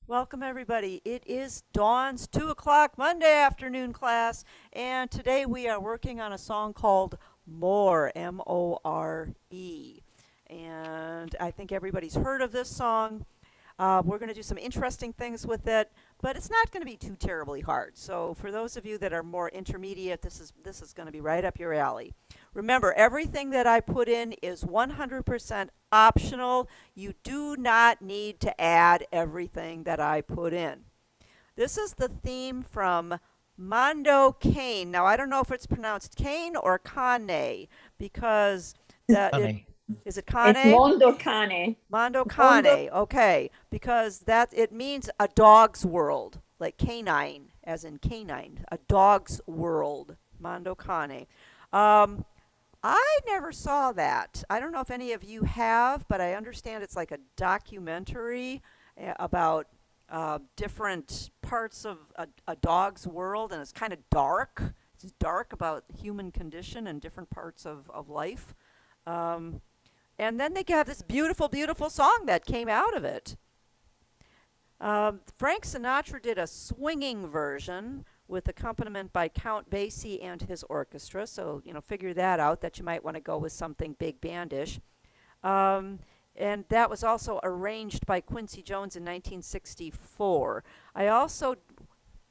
Welcome, everybody. It is Dawn's 2 o'clock Monday afternoon class, and today we are working on a song called More, M-O-R-E. And I think everybody's heard of this song. We're going to do some interesting things with it, but it's not going to be too terribly hard. So for those of you that are more intermediate, this is going to be right up your alley. Remember, everything that I put in is 100% optional. You do not need to add everything that I put in. This is the theme from Mondo Cane. Now, I don't know if it's pronounced Cane or Kane because that it Funny. is it It's Kane? Mondo Cane. Mondo Mondo. Cane, okay, because that it means a dog's world, like canine, as in canine, a dog's world. Mondo Cane. Um, I never saw that. I don't know if any of you have, but I understand it's like a documentary about different parts of a dog's world, and it's kind of dark. It's dark about human condition and different parts of life. Um, and then they have this beautiful, beautiful song that came out of it. Frank Sinatra did a swinging version with accompaniment by Count Basie and his orchestra. So, figure that out, that you might want to go with something big bandish. Um, and that was also arranged by Quincy Jones in 1964. I also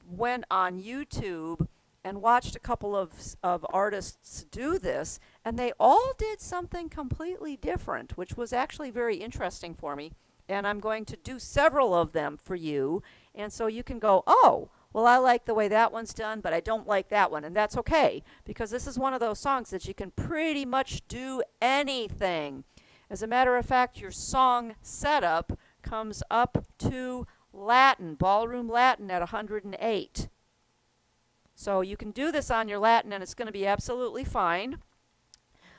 went on YouTube and watched a couple of artists do this, and they all did something completely different, which was actually very interesting for me. And I'm going to do several of them for you. And so you can go, oh, well, I like the way that one's done, but I don't like that one. And that's okay, because this is one of those songs that you can pretty much do anything. As a matter of fact, your song setup comes up to Latin, ballroom Latin at 108. So you can do this on your Latin and it's going to be absolutely fine.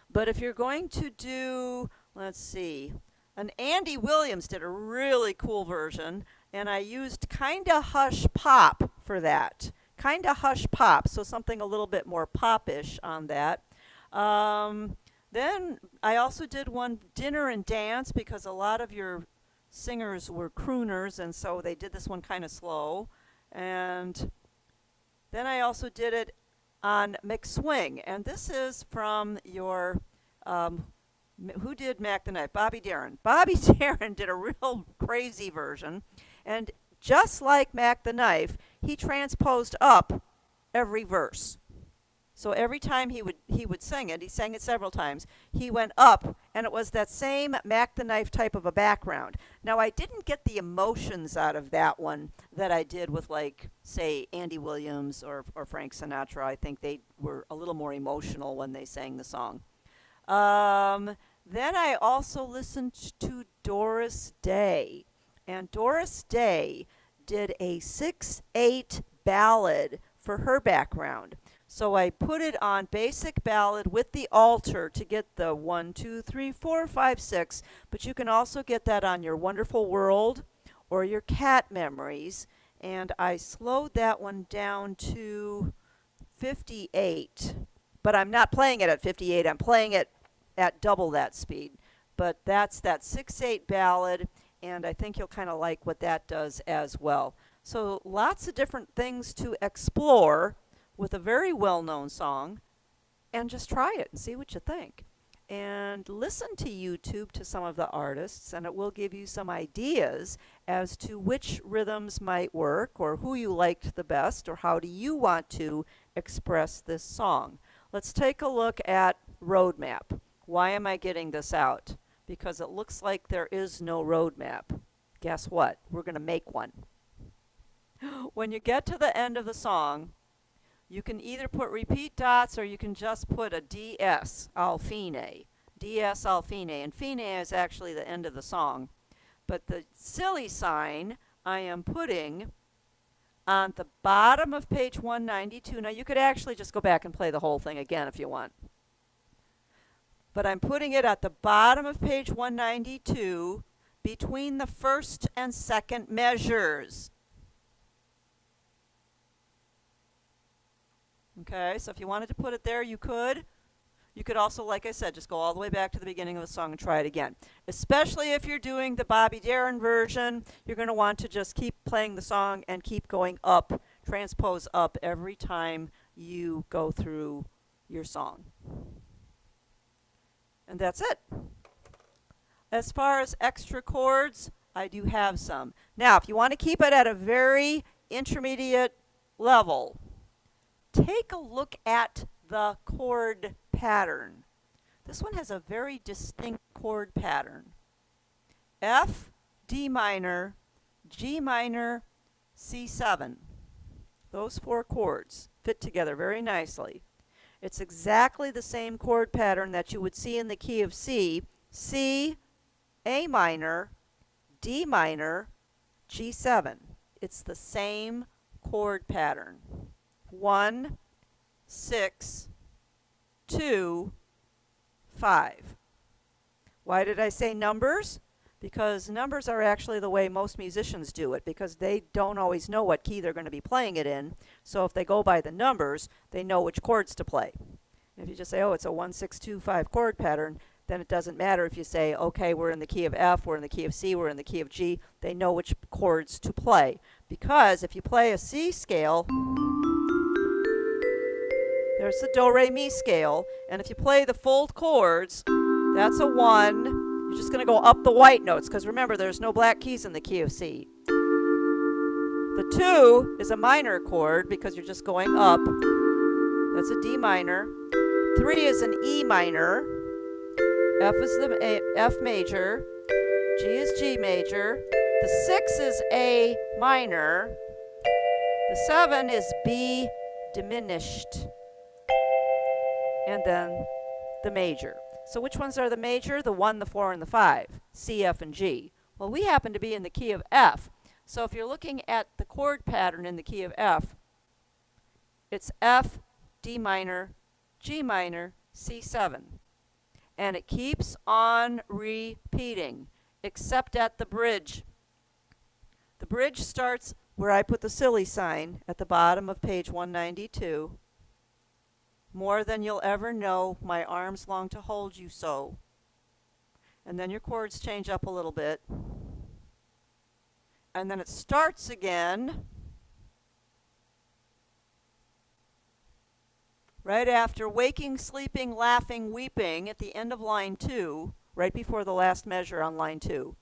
But if you're going to do, let's see, an Andy Williams did a really cool version, and I used Kinda Hush Pop for that. Kinda Hush Pop, so something a little bit more popish on that. Um, then I also did one Dinner and Dance because a lot of your singers were crooners, and so they did this one kind of slow. And then I also did it on McSwing, and this is from your um, who did Mac the Knife? Bobby Darin. Bobby Darin did a real crazy version, and just like Mac the Knife, he transposed up every verse. So every time he would sing it, he sang it several times, he went up, and it was that same Mac the Knife type of a background. Now, I didn't get the emotions out of that one that I did with, like, say, Andy Williams or Frank Sinatra. I think they were a little more emotional when they sang the song. Then I also listened to Doris Day, and Doris Day did a 6/8 ballad for her background. So I put it on basic ballad with the altar to get the 1, 2, 3, 4, 5, 6. But you can also get that on your Wonderful World or your Cat Memories. And I slowed that one down to 58. But I'm not playing it at 58. I'm playing it at double that speed. But that's that 6/8 ballad, and I think you'll kind of like what that does as well. So lots of different things to explore with a very well-known song, and just try it and see what you think. And listen to YouTube to some of the artists, and it will give you some ideas as to which rhythms might work, or who you liked the best, or how do you want to express this song. Let's take a look at roadmap. Why am I getting this out? Because it looks like there is no roadmap. Guess what? We're going to make one. When you get to the end of the song, you can either put repeat dots or you can just put a DS Alfine. DS Alfine. And fine is actually the end of the song. But the silly sign I am putting on the bottom of page 192. Now you could actually just go back and play the whole thing again if you want. But I'm putting it at the bottom of page 192 between the first and second measures. Okay, so if you wanted to put it there, you could. You could also, like I said, just go all the way back to the beginning of the song and try it again. Especially if you're doing the Bobby Darin version, you're going to want to just keep playing the song and keep going up, transpose up every time you go through your song. And that's it. As far as extra chords, I do have some. Now, if you want to keep it at a very intermediate level, take a look at the chord pattern. This one has a very distinct chord pattern. F, D minor, G minor, C7. Those 4 chords fit together very nicely. It's exactly the same chord pattern that you would see in the key of C. C, A minor, D minor, G7. It's the same chord pattern. 1, 6, 2, 5. Why did I say numbers? Because numbers are actually the way most musicians do it, because they don't always know what key they're going to be playing it in. So if they go by the numbers, they know which chords to play. If you just say, oh, it's a 1, 6, 2, 5 chord pattern, then it doesn't matter if you say, okay, we're in the key of F, we're in the key of C, we're in the key of G. They know which chords to play. Because if you play a C scale, there's the do, re, mi scale, and if you play the full chords, that's a 1. You're just going to go up the white notes, because remember, there's no black keys in the key of C. The 2 is a minor chord, because you're just going up. That's a D minor. 3 is an E minor. F is the F major. G is G major. The 6 is A minor. The 7 is B diminished. And then the major. So which ones are the major? The 1, the 4, and the 5. C, F, and G. Well, we happen to be in the key of F. So if you're looking at the chord pattern in the key of F, it's F, D minor, G minor, C7. And it keeps on repeating, except at the bridge. The bridge starts where I put the silly sign at the bottom of page 192. More than you'll ever know, my arms long to hold you so. And then your chords change up a little bit. And then it starts again right after waking, sleeping, laughing, weeping at the end of line 2, right before the last measure on line 2.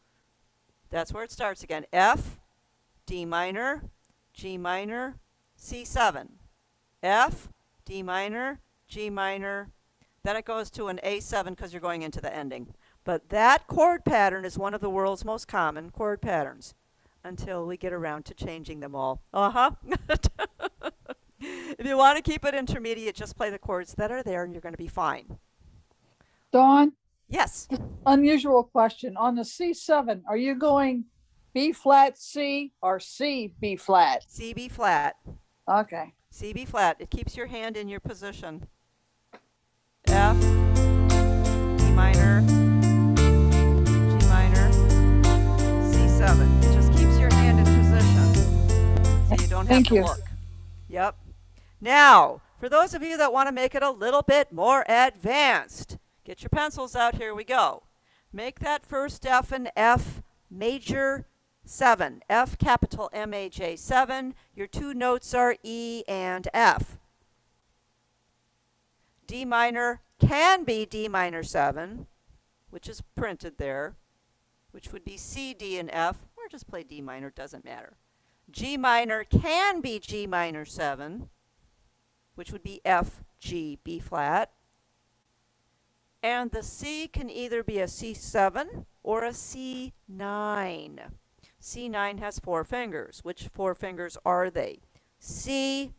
That's where it starts again. F, D minor, G minor, C7. F, D minor, G minor, then it goes to an A7 because you're going into the ending. But that chord pattern is one of the world's most common chord patterns until we get around to changing them all. If you want to keep it intermediate, just play the chords that are there and you're going to be fine. Dawn? Yes. Unusual question. On the C7, are you going B flat C or C B flat? C, B flat. Okay. C, B flat. It keeps your hand in your position. F, D minor, G minor, C7. It just keeps your hand in position so you don't have to look. Yep. Now, for those of you that want to make it a little bit more advanced, get your pencils out. Here we go. Make that first F an F major 7. F capital M-A-J 7. Your 2 notes are E and F. D minor can be D minor 7, which is printed there, which would be C, D, and F, or just play D minor, doesn't matter. G minor can be G minor 7, which would be F, G, B flat. And the C can either be a C7 or a C9. C9 has 4 fingers. Which 4 fingers are they? C,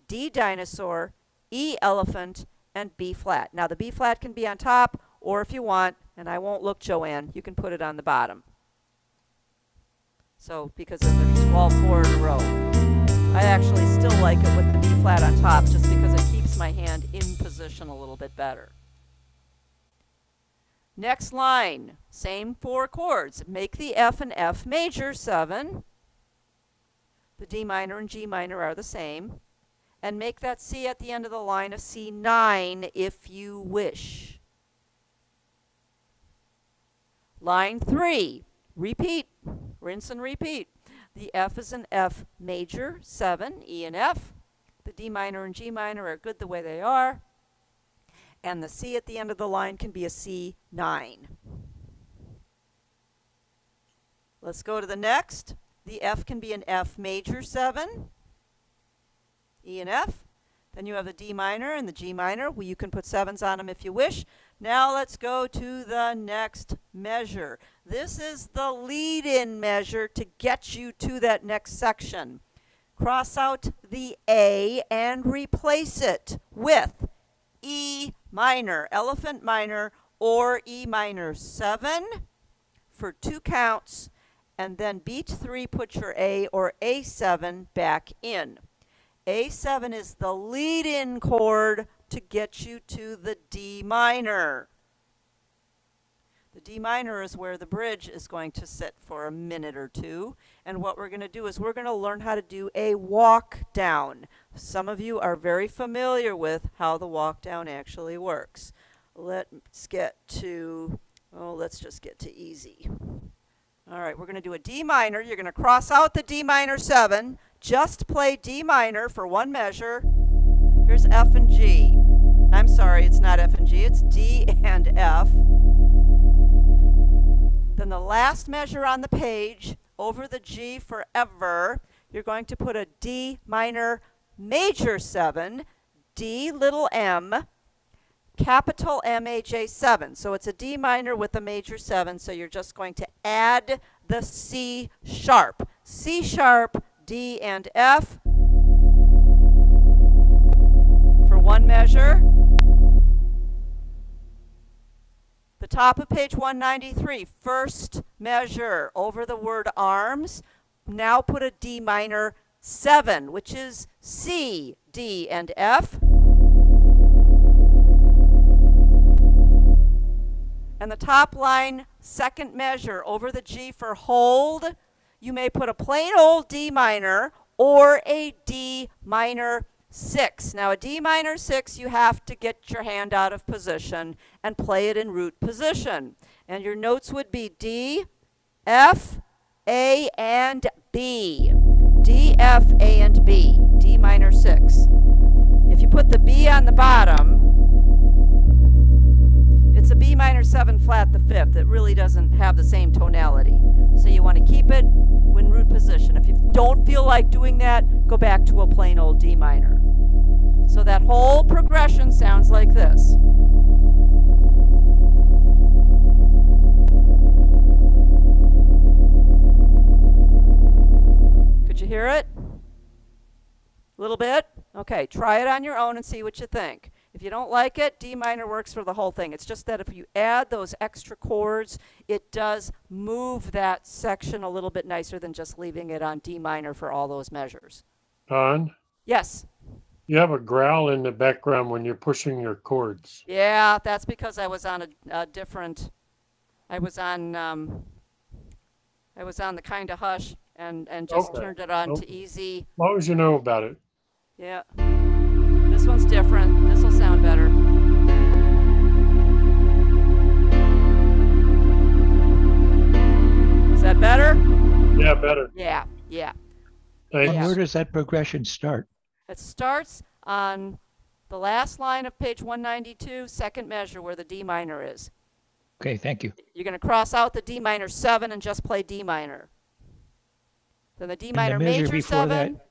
D dinosaur, E elephant, and B flat. Now the B flat can be on top, or if you want, and I won't look, Joanne, you can put it on the bottom. So, because then there's all 4 in a row. I actually still like it with the B flat on top, just because it keeps my hand in position a little bit better. Next line, same 4 chords. Make the F and F major 7. The D minor and G minor are the same. and make that C at the end of the line a C9 if you wish. Line 3, repeat, rinse and repeat. The F is an F major, 7, E and F. The D minor and G minor are good the way they are. And the C at the end of the line can be a C9. Let's go to the next. The F can be an F major, 7, E and F. Then you have the D minor and the G minor. Well, you can put 7s on them if you wish. Now let's go to the next measure. This is the lead-in measure to get you to that next section. Cross out the A and replace it with E minor, elephant minor, or E minor 7 for 2 counts, and then beat 3, put your A or A7 back in. A7 is the lead-in chord to get you to the D minor. The D minor is where the bridge is going to sit for a minute or two. And what we're going to do is we're going to learn how to do a walk down. Some of you are very familiar with how the walk down actually works. Let's get to, let's just get to easy. All right, we're going to do a D minor. You're going to cross out the D minor 7. Just play D minor for 1 measure. Here's F and G. I'm sorry, it's not F and G, it's D and F. Then the last measure on the page, over the G forever, you're going to put a D minor major 7, D little m, capital M-A-J-7. So it's a D minor with a major 7, so you're just going to add the C sharp. C sharp, D and F for 1 measure. The top of page 193, first measure over the word arms. Now put a D minor 7, which is C, D, and F. And the top line, second measure over the G for hold. You may put a plain old D minor or a D minor 6. Now a D minor 6, you have to get your hand out of position and play it in root position. And your notes would be D, F, A, and B. D, F, A, and B. D minor 6. If you put the B on the bottom, it's a B minor 7 flat the 5th. It really doesn't have the same tonality. So you want to keep it in root position. If you don't feel like doing that, go back to a plain old D minor. So that whole progression sounds like this. Could you hear it? A little bit? Okay, try it on your own and see what you think. If you don't like it, D minor works for the whole thing. It's just that if you add those extra chords, it does move that section a little bit nicer than just leaving it on D minor for all those measures. Daun, Yes? you have a growl in the background when you're pushing your chords. Yeah, that's because I was on a different, I was on the kind of hush and just Okay. turned it on Okay. to easy. As long as you know about it. Yeah. This one's different. This will sound better. Is that better? Yeah, better. Yeah, yeah. Thanks. Yeah. Where does that progression start? It starts on the last line of page 192, second measure where the D minor is. Okay, thank you. You're going to cross out the D minor 7 and just play D minor. Then the D And minor the measure major before 7 that?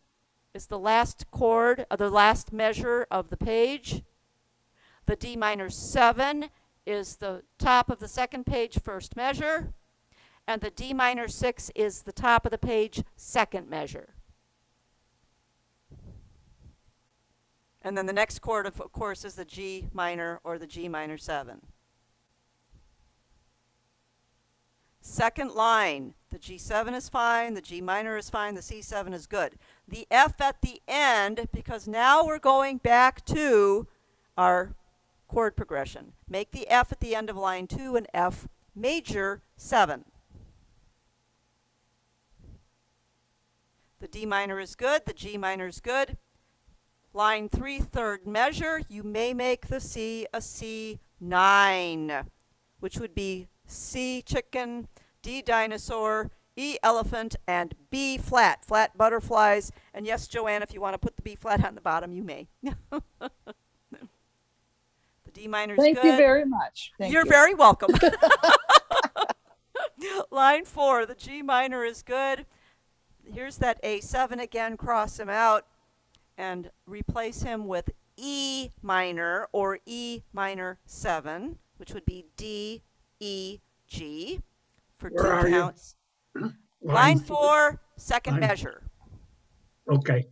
is the last chord, the last measure of the page. The D minor 7 is the top of the second page, first measure. And the D minor 6 is the top of the page, second measure. And then the next chord, of course, is the G minor or the G minor 7. Second line, the G7 is fine, the G minor is fine, the C7 is good. The F at the end, because now we're going back to our chord progression. Make the F at the end of line 2 an F major 7. The D minor is good, the G minor is good. Line 3, third measure, you may make the C a C9, which would be C chicken, D dinosaur, E elephant, and B flat, flat butterflies. And yes, Joanne, if you want to put the B flat on the bottom, you may. The D minor is good. Thank you very much. You're very welcome. Line 4, the G minor is good. Here's that A7 again, cross him out and replace him with E minor or E minor 7, which would be D, E, G for Where 2 are you? counts. Line 4, second Line- measure. Okay.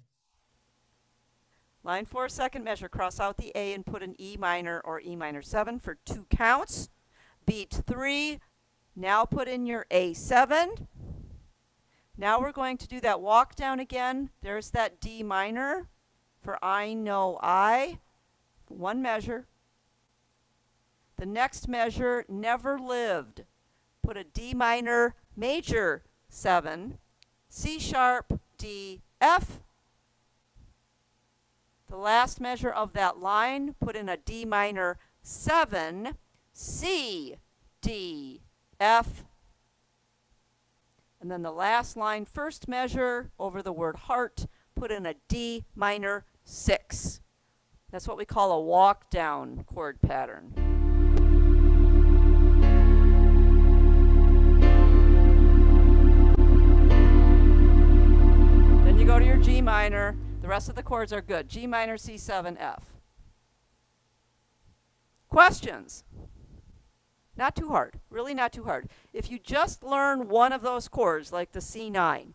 Line 4, second measure. Cross out the A and put an E minor or E minor 7 for 2 counts. Beat 3. Now put in your A7. Now we're going to do that walk down again. There's that D minor for I know I. 1 measure. The next measure, never lived. Put a D minor major 7. C sharp, D, F. The last measure of that line, put in a D minor 7, C, D, F. And then the last line, first measure over the word heart, put in a D minor 6. That's what we call a walk down chord pattern. Then you go to your G minor. The rest of the chords are good. G minor, C7, F. Questions? Not too hard. Really not too hard. If you just learn one of those chords, like the C9,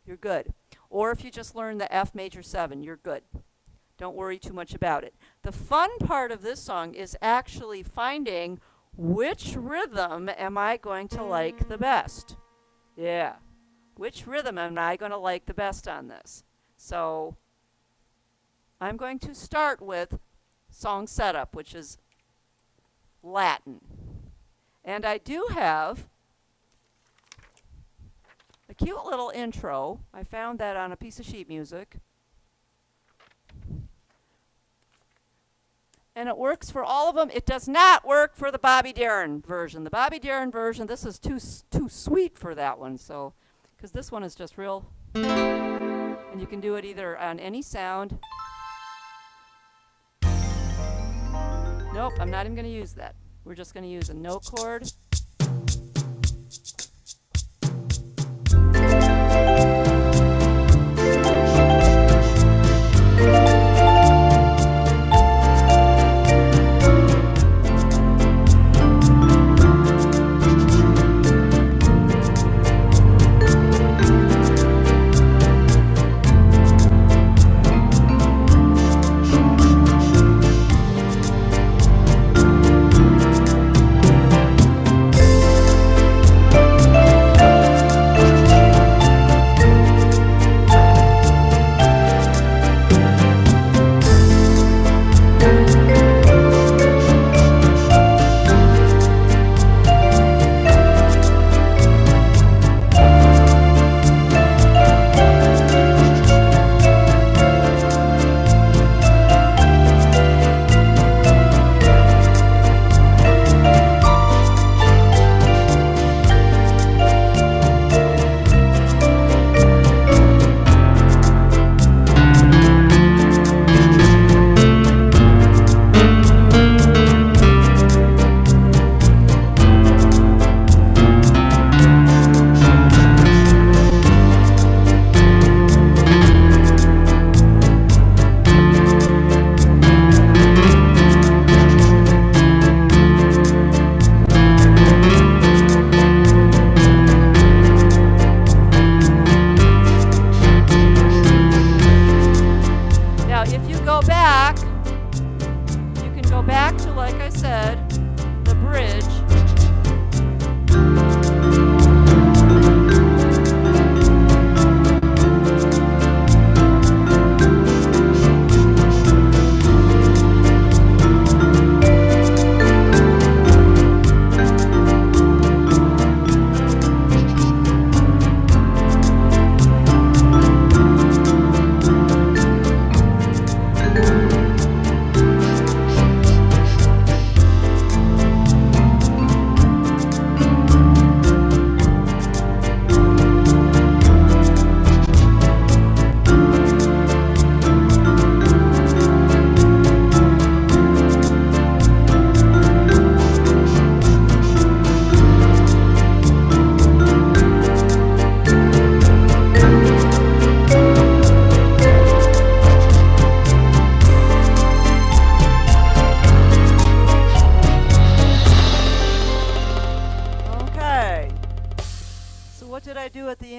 you're good. Or if you just learn the F major 7, you're good. Don't worry too much about it. The fun part of this song is actually finding which rhythm am I going to like the best. Yeah. Which rhythm am I going to like the best on this? So I'm going to start with song setup, which is Latin. And I do have a cute little intro. I found that on a piece of sheet music. And it works for all of them. It does not work for the Bobby Darin version. The Bobby Darin version, this is too sweet for that one. So, because this one is just real. And you can do it either on any sound. Nope, I'm not even going to use that. We're just going to use a no chord.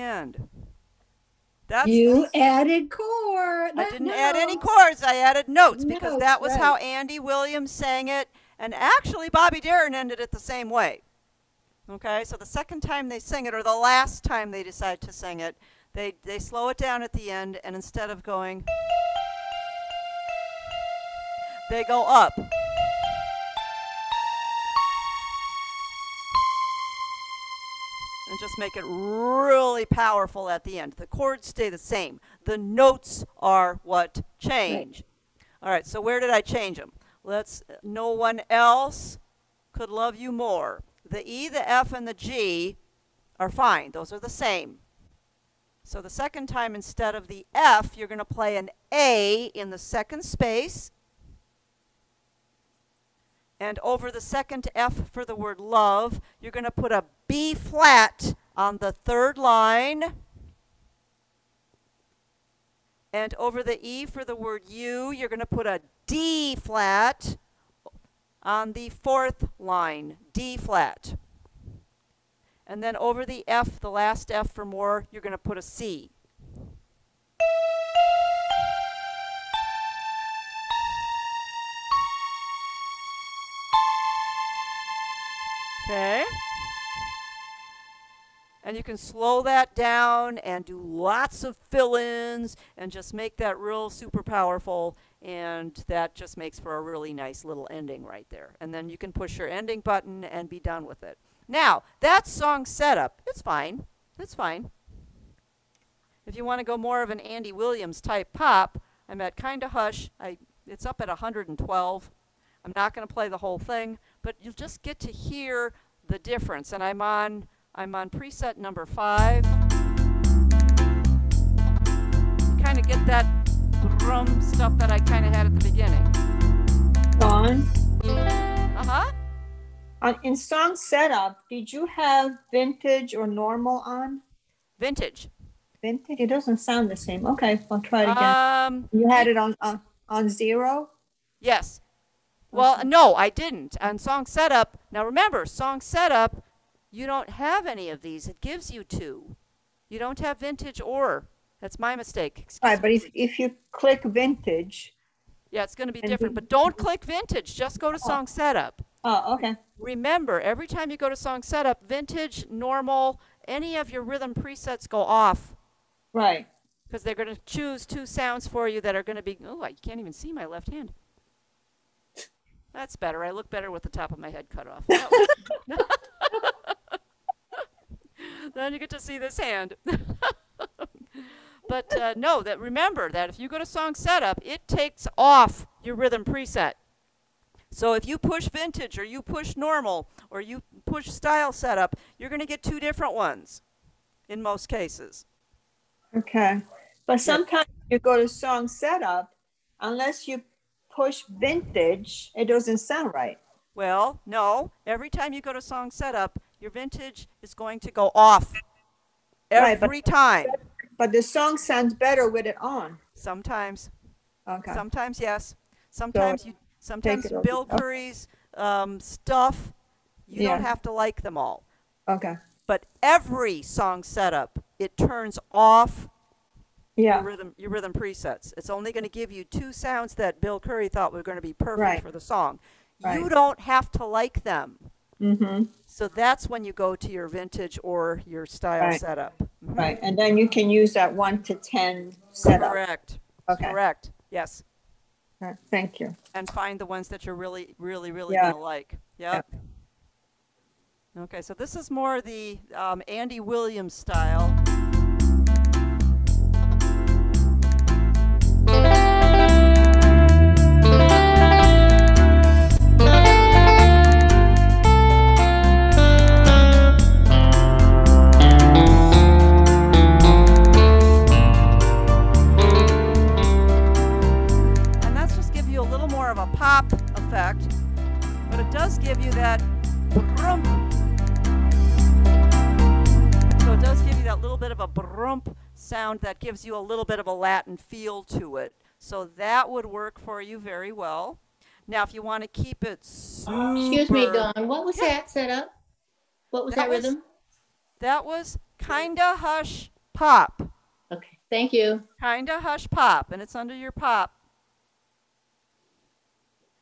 end. That's You added chord. I didn't add any chords. I added notes because Notes, that was right. how Andy Williams sang it. And actually, Bobby Darin ended it the same way. Okay, so the second time they sing it, or the last time they decide to sing it, they slow it down at the end, and instead of going, they go up. And just make it really powerful at the end. The chords stay the same. The notes are what change. Right. All right, so where did I change them? No one else could love you more. The E, the F, and the G are fine. Those are the same. So the second time, instead of the F, you're going to play an A in the second space. And over the second F for the word love, you're going to put a B flat on the third line. And over the E for the word you, you're going to put a D flat on the fourth line, D flat. And then over the F, the last F for more, you're going to put a C. Okay. And you can slow that down and do lots of fill-ins and just make that real super powerful, and that just makes for a really nice little ending right there. And then you can push your ending button and be done with it. Now, that song setup, it's fine. It's fine. If you want to go more of an Andy Williams type pop, I'm at Kinda Hush. It's up at 112. I'm not going to play the whole thing, but you'll just get to hear the difference. And I'm on preset number 5. You kind of get that drum stuff that I kind of had at the beginning. Dawn, Uh-huh. in song setup, did you have vintage or normal on? Vintage. Vintage? It doesn't sound the same. Okay, I'll try it again. You had it on 0? Yes. Well, no, I didn't. On song setup, now remember, song setup, you don't have any of these. It gives you 2. You don't have vintage or. That's my mistake. All right, but if you click vintage. Yeah, it's going to be different. But don't click vintage. Just go to song setup. Oh, okay. Remember, every time you go to song setup, vintage, normal, any of your rhythm presets go off. Right. Because they're going to choose 2 sounds for you that are going to be, oh, I can't even see my left hand. That's better. I look better with the top of my head cut off. Then you get to see this hand. But no, remember that if you go to song setup, it takes off your rhythm preset. So if you push vintage or you push normal or you push style setup, you're going to get 2 different ones in most cases. Okay. But sometimes you go to song setup, unless you push vintage, it doesn't sound right. Well, no. Every time you go to song setup, your vintage is going to go off. Every time. But the song sounds better with it on. Sometimes. Okay. Sometimes, yes. Sometimes Bill Curry's stuff, you don't have to like them all. Okay. But every song setup, it turns off your rhythm presets. It's only going to give you 2 sounds that Bill Curry thought were going to be perfect for the song. Right. You don't have to like them. Mm-hmm. So that's when you go to your vintage or your style setup. Mm-hmm. Right, and then you can use that 1 to 10 setup. Correct. Okay. Correct. Yes. Right. Thank you. And find the ones that you're really, really, really going to like. Yep. Okay, so this is more the Andy Williams style. Pop effect, but it does give you that brump. So it does give you that little bit of a brump sound that gives you a little bit of a Latin feel to it. So that would work for you very well. Now, if you want to keep it super... Excuse me, Dawn. What was that setup? What was that rhythm? That was Kinda Hush Pop. Okay, thank you. Kinda Hush Pop, and it's under your pop.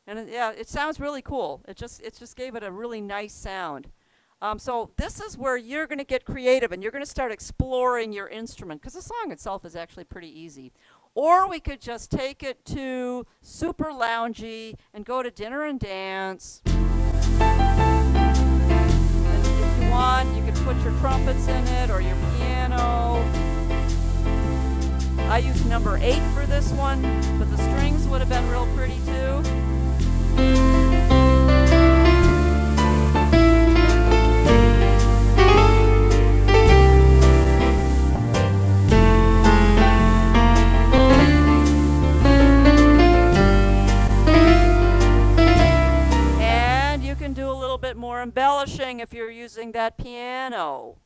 And yeah, it sounds really cool. It just gave it a really nice sound. So this is where you're going to get creative and you're going to start exploring your instrument because the song itself is actually pretty easy. Or we could just take it to super loungy and go to dinner and dance. And if you want, you can put your trumpets in it or your piano. I used number 8 for this one, but the strings would have been real pretty too. More embellishing if you're using that piano.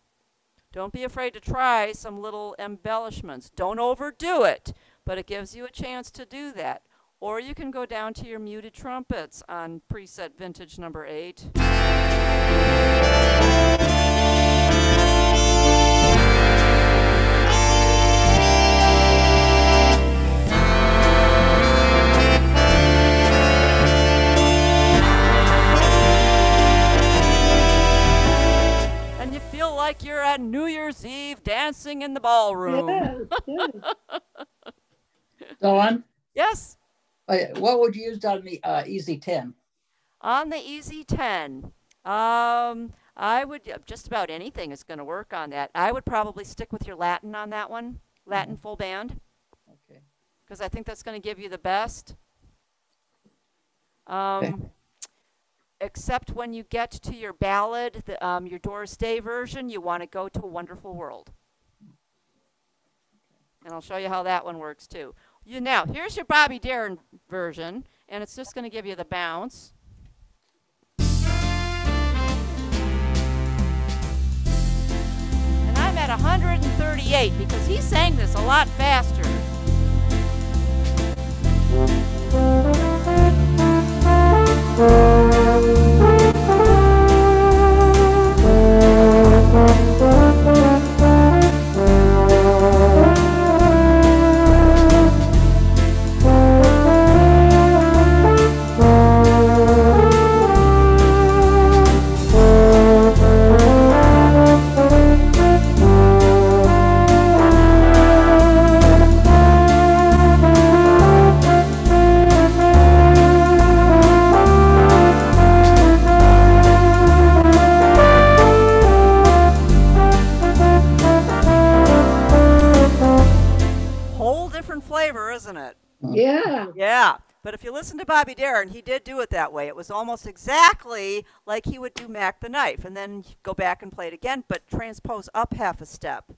Don't be afraid to try some little embellishments. Don't overdo it, but it gives you a chance to do that. Or you can go down to your muted trumpets on preset vintage number 8. Like you're at New Year's Eve dancing in the ballroom. Yeah. Dawn, Yes. what would you use on the Easy 10? On the Easy 10, I would just about anything is going to work on that. I would probably stick with your Latin on that one, Latin full band. Okay. Because I think that's going to give you the best. Okay. Except when you get to your ballad, your Doris Day version, you want to go to A Wonderful World. And I'll show you how that one works too. Now, here's your Bobby Darin version, and it's just going to give you the bounce. And I'm at 138 because he sang this a lot faster. Isn't it? Yeah. Yeah. But if you listen to Bobby Darin, he did do it that way. It was almost exactly like he would do Mac the Knife, and then go back and play it again, but transpose up half a step.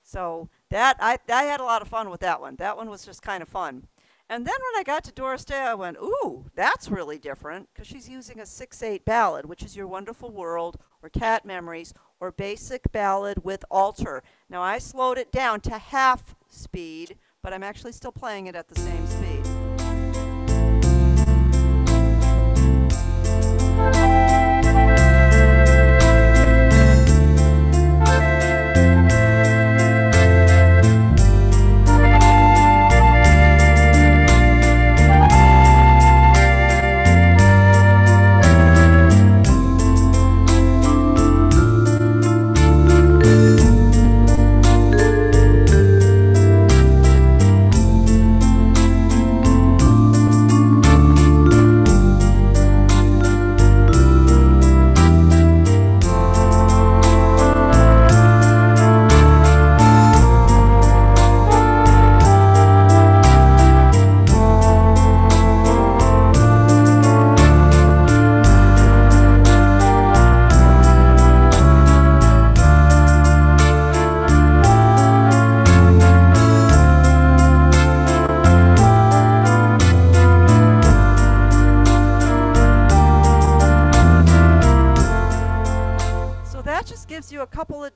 So that I had a lot of fun with that one. That one was just kind of fun. And then when I got to Doris Day, I went, ooh, that's really different, because she's using a 6/8 ballad, which is Your Wonderful World, or Cat Memories, or Basic Ballad with Alter. Now, I slowed it down to half speed, but I'm actually still playing it at the same speed.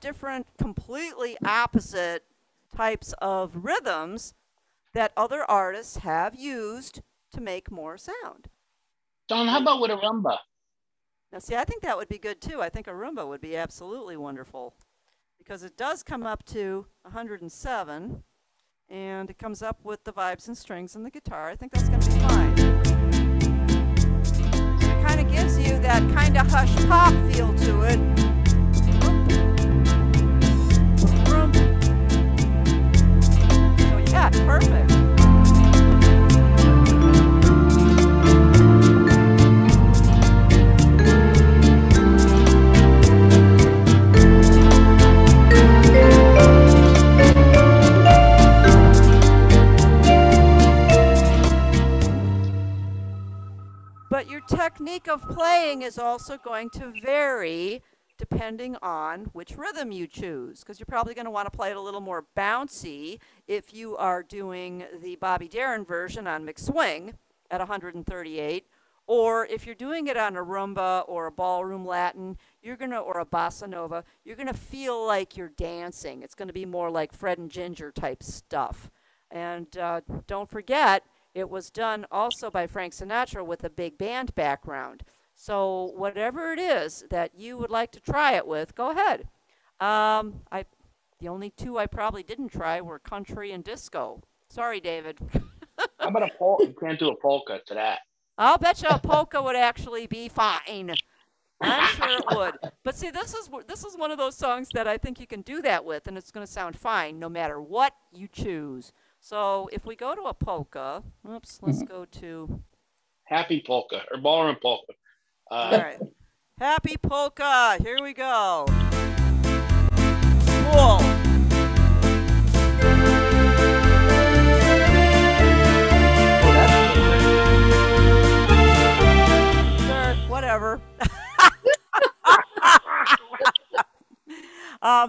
Different, completely opposite types of rhythms that other artists have used to make more sound. Dawn, how about with a rumba? Now, see, I think that would be good too. I think a rumba would be absolutely wonderful. because it does come up to 107, and it comes up with the vibes and strings and the guitar. I think that's going to be fine. And it kind of gives you that kind of hush pop feel to it. So yeah, perfect. But your technique of playing is also going to vary depending on which rhythm you choose, because you're probably going to want to play it a little more bouncy if you are doing the Bobby Darin version on McSwing at 138, or if you're doing it on a rumba or a ballroom Latin, or a bossa nova, you're going to feel like you're dancing. It's going to be more like Fred and Ginger type stuff. And don't forget, it was done also by Frank Sinatra with a big band background. So whatever it is that you would like to try it with, go ahead. The only two I probably didn't try were country and disco. Sorry, David. How about a polka? You can't do a polka to that. I'll bet you a polka would actually be fine. I'm sure it would. But see, this is one of those songs that I think you can do that with, and it's going to sound fine no matter what you choose. So if we go to a polka, let's go to Happy polka or ballroom polka. all right. Happy polka. Here we go. Cool. Sure, whatever.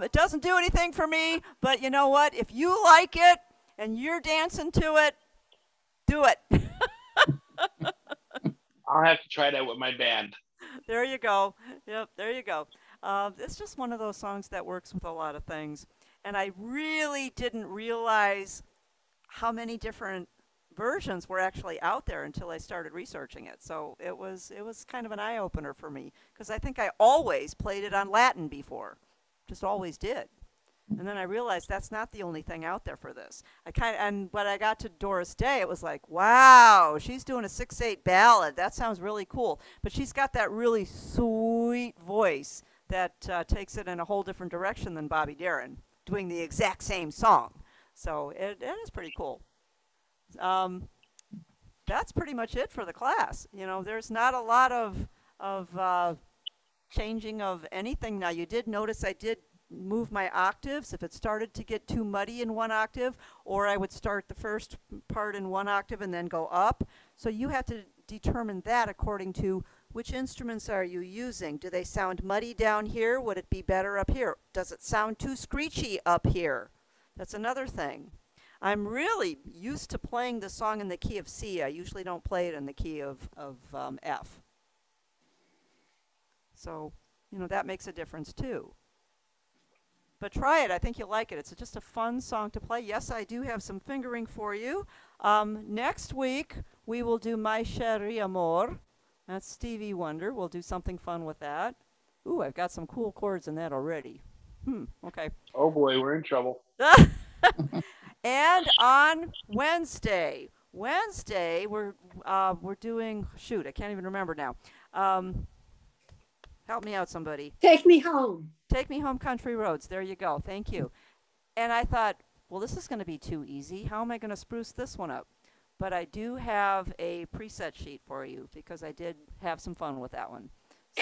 It doesn't do anything for me, but you know what? If you like it and you're dancing to it, do it. I'll have to try that with my band. There you go. Yep, there you go. It's just one of those songs that works with a lot of things. And I really didn't realize how many different versions were actually out there until I started researching it. So it was kind of an eye-opener for me, because I think I always played it on Latin before. Just always did. And then I realized that's not the only thing out there for this. And when I got to Doris Day, it was like, wow, she's doing a 6/8 ballad. That sounds really cool. But she's got that really sweet voice that takes it in a whole different direction than Bobby Darin, doing the exact same song. So it is pretty cool. That's pretty much it for the class. You know, there's not a lot of changing of anything. Now, you did notice I did move my octaves if it started to get too muddy in one octave, or I would start the first part in one octave and then go up. So you have to determine that according to which instruments are you using. Do they sound muddy down here? Would it be better up here? Does it sound too screechy up here? That's another thing. I'm really used to playing the song in the key of C. I usually don't play it in the key of F. So, you know, that makes a difference too. But try it. I think you'll like it. It's just a fun song to play. Yes, I do have some fingering for you. Next week, we will do My Chéri Amour. That's Stevie Wonder. We'll do something fun with that. Ooh, I've got some cool chords in that already. Okay. Oh boy, we're in trouble. And on Wednesday, we're doing, shoot, I can't even remember now. Help me out, somebody. Take me home. Take Me Home, Country Roads. There you go. Thank you. And I thought, well, this is going to be too easy. How am I going to spruce this one up? But I do have a preset sheet for you because I did have some fun with that one.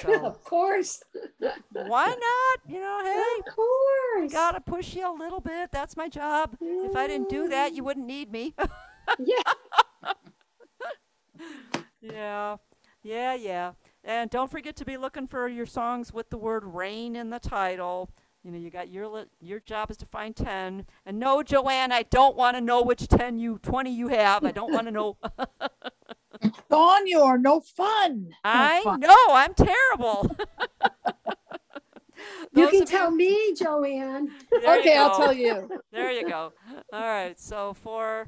So Of course. why not? You know, hey, Of course. gotta push you a little bit. That's my job. If I didn't do that, you wouldn't need me. Yeah. Yeah. And don't forget to be looking for your songs with the word rain in the title. You know, you got your job is to find 10. And no, Joanne, I don't want to know which 20 you have. I don't want to know. Dawn, you are no fun. I know, I'm terrible. You Those can of tell me, Joanne. There you Okay, I'll go. tell you. There you go. All right. So for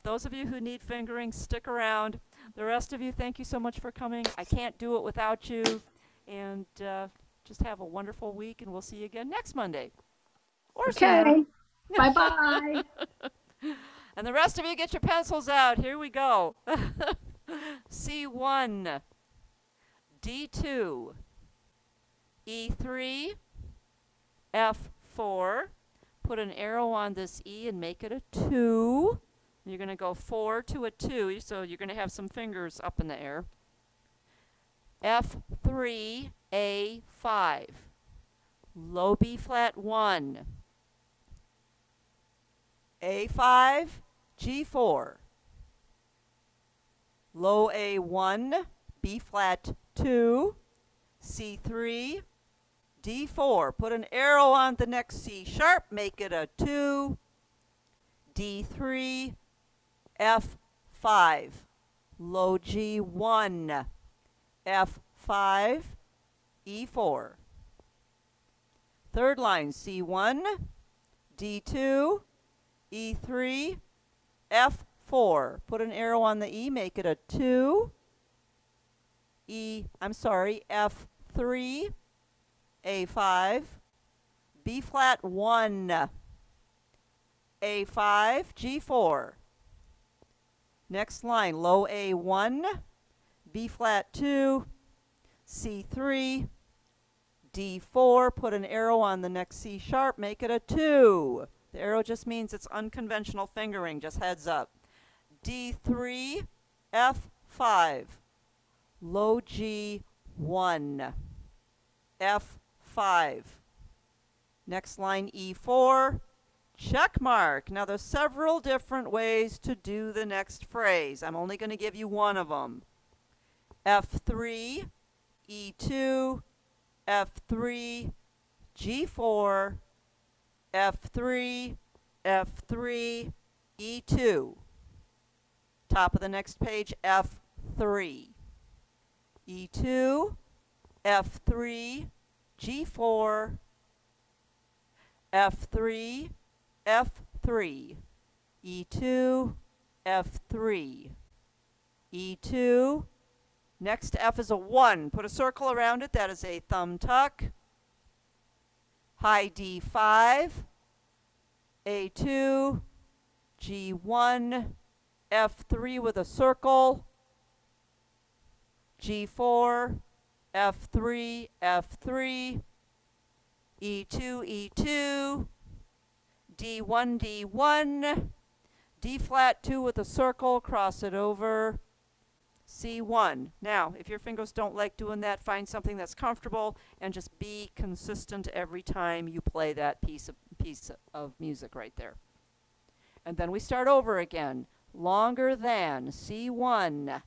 those of you who need fingering, stick around. The rest of you, thank you so much for coming. I can't do it without you. And just Just have a wonderful week, and we'll see you again next Monday. Or sooner. Okay. Bye-bye. And the rest of you get your pencils out. Here we go. C1, D2, E3, F4. Put an arrow on this E and make it a 2. You're going to go 4 to a 2, so you're going to have some fingers up in the air. F3, A5. Low B flat 1. A5, G4. Low A1, B flat 2, C3, D4. Put an arrow on the next C sharp, make it a 2, D3, F5. Low G1, F5, E4. Third line, C1, D2, E3, F4. Put an arrow on the E, make it a 2. F3, A5, B flat 1, A5, G4. Next line, low A1, B flat 2, C3, D4. Put an arrow on the next C sharp, make it a 2. The arrow just means it's unconventional fingering, just heads up. D3, F5, low G1, F5. Next line, E4, check mark. Now there's several different ways to do the next phrase. I'm only going to give you one of them. F3, E2, F3, G4, F3, F3, E2. Top of the next page, F3. E2, F3, G4, F3, F3, E2, F3, E2. Next F is a 1. Put a circle around it. That is a thumb tuck. High D5, A2, G1, F3 with a circle, G4, F3, F3, E2, E2, D1, D1, D flat 2 with a circle, cross it over, C1. Now, if your fingers don't like doing that, find something that's comfortable and just be consistent every time you play that piece of music right there. And then we start over again. Longer than C1,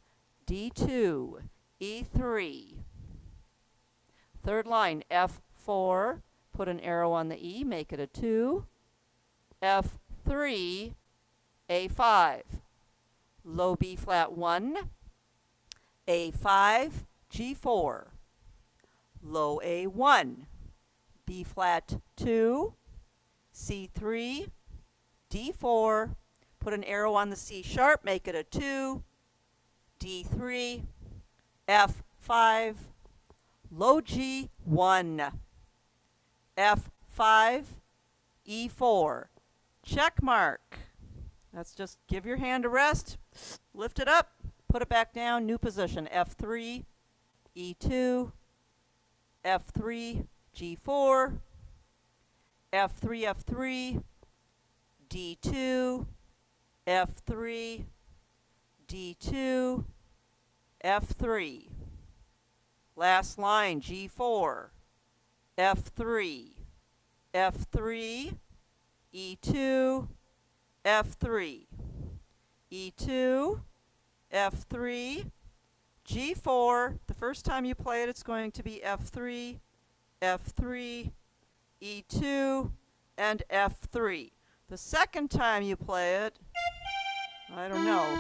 D2, E3. Third line, F4. Put an arrow on the E, make it a 2. F3, A5. Low B flat 1. A5, G4. Low A1. B flat 2. C3, D4. Put an arrow on the C sharp, make it a 2, D3, F5, low G1, F5, E4, check mark. That's just give your hand a rest, lift it up, put it back down, new position, F3, E2, F3, G4, F3, F3, D2, F3, D2, F3. Last line, G4, F3, F3, E2, F3, E2, F3, G4. The first time you play it, it's going to be F3, F3, E2, and F3. The second time you play it, I don't know.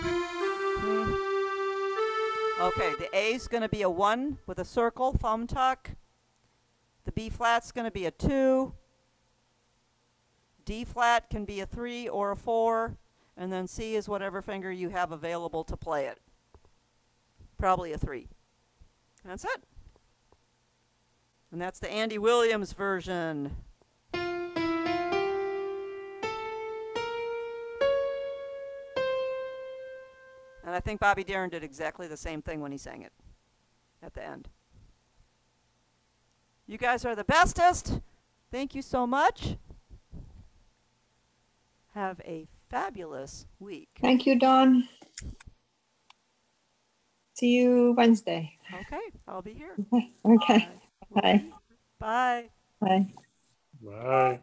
Okay, the A is going to be a 1 with a circle, thumb tuck. The B flat's going to be a 2. D flat can be a 3 or a 4. And then C is whatever finger you have available to play it. Probably a 3. That's it. And that's the Andy Williams version. And I think Bobby Darin did exactly the same thing when he sang it at the end. You guys are the bestest. Thank you so much. Have a fabulous week. Thank you, Dawn. See you Wednesday. Okay, I'll be here. Okay. Bye. Bye. Bye. Bye. Bye.